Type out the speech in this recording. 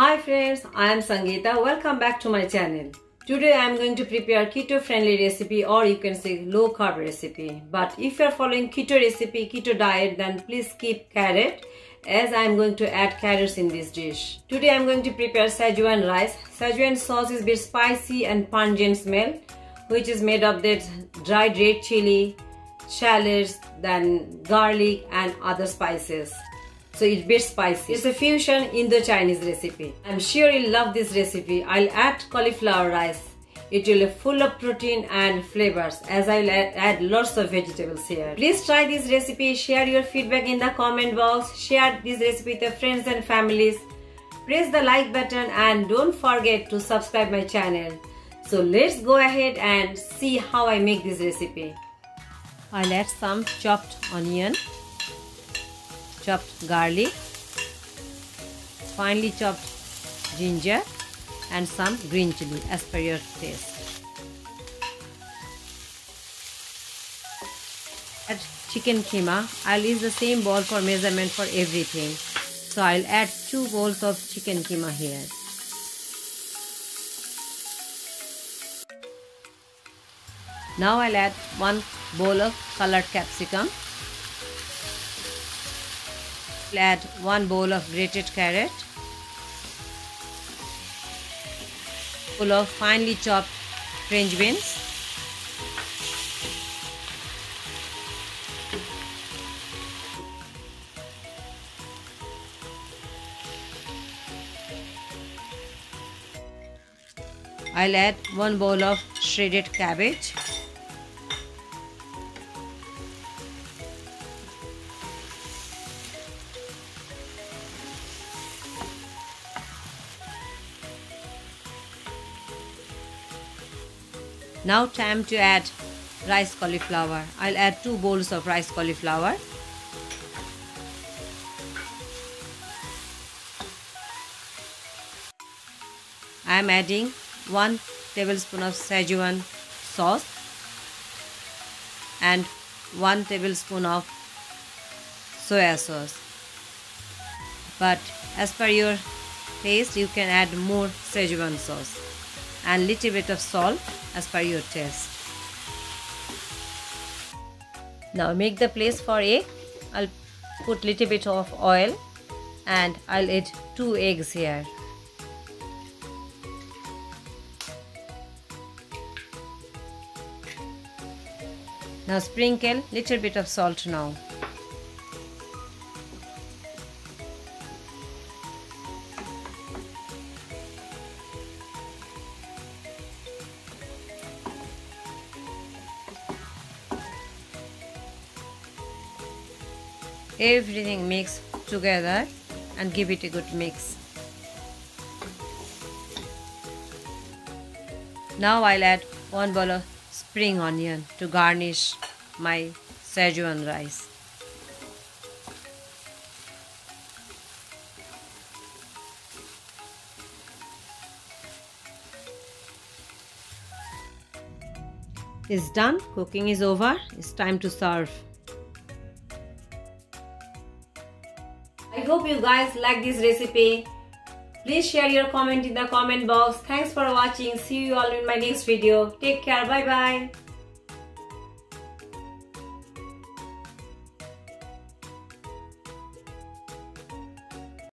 Hi friends, I am Sangita. Welcome back to my channel. Today I am going to prepare keto friendly recipe, or you can say low carb recipe. But if you are following keto recipe, keto diet, then please skip carrot, as I am going to add carrots in this dish. Today I am going to prepare Schezwan rice. Schezwan sauce is a bit spicy and pungent smell, which is made of that dried red chili, shallots, then garlic and other spices. So it's a bit spicy. It's a fusion Indo-Chinese recipe. I'm sure you'll love this recipe. I'll add cauliflower rice. It will be full of protein and flavors, as I'll add lots of vegetables here. Please try this recipe. Share your feedback in the comment box. Share this recipe with your friends and families. Press the like button and don't forget to subscribe my channel. So let's go ahead and see how I make this recipe. I'll add some chopped onion, chopped garlic, finely chopped ginger and some green chili as per your taste. Add chicken keema. I'll use the same bowl for measurement for everything. So I'll add 2 bowls of chicken keema here. Now I'll add 1 bowl of colored capsicum. Add 1 bowl of grated carrot, full of finely chopped French beans, I'll add 1 bowl of shredded cabbage, Now time to add rice cauliflower. I'll add 2 bowls of rice cauliflower. I am adding 1 tablespoon of Schezwan sauce and 1 tablespoon of soya sauce. But as per your taste, you can add more Schezwan sauce and little bit of salt as per your taste. Now make the place for egg. I'll put little bit of oil and I'll add 2 eggs here. Now sprinkle little bit of salt now. Everything mix together and give it a good mix. Now I'll add 1 bowl of spring onion to garnish my Schezwan rice. It's done. Cooking is over. It's time to serve. I hope you guys like this recipe. Please share your comment in the comment box. Thanks for watching. See you all in my next video. Take care. Bye bye.